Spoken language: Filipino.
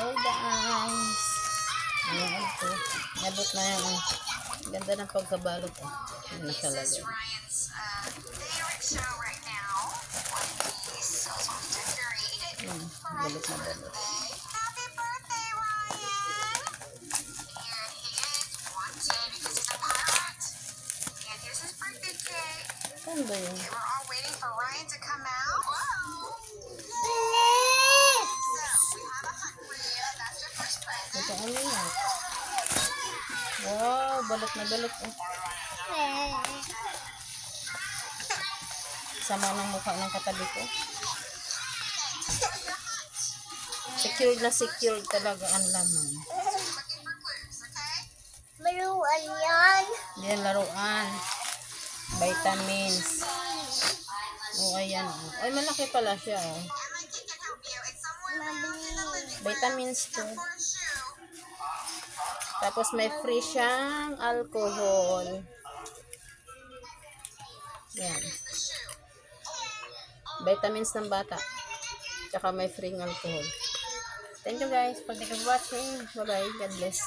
Hello guys. Ayan ito. Nabot na yan. Ganda ng pagkabalot. Ayan na siya lagi. Balot na balot. Happy birthday, Ryan! And he is wanted because he's a pirate. And here's his birthday cake. Saan ba yun? Okay, we're all waiting for Ryan to come out. Whoa! So, we have a hunt for you. That's your first present. Ito ano yun? Wow, balot na balot. Sama ng mukha ng katabi ko. Secured na secured talaga ang laman. Looking for clues, okay? Laruan yan. Yan, laruan. Vitamins. Oh, ayan. Ay, malaki pala siya. Oh. And my kid can help you. It's somewhere around in the living room. Vitamins to. For a shoe. Tapos may free siyang alcohol. Yan. Here's the shoe. Vitamins ng bata. Tsaka may free alcohol. Thank you guys for watching. Bye-bye. God bless.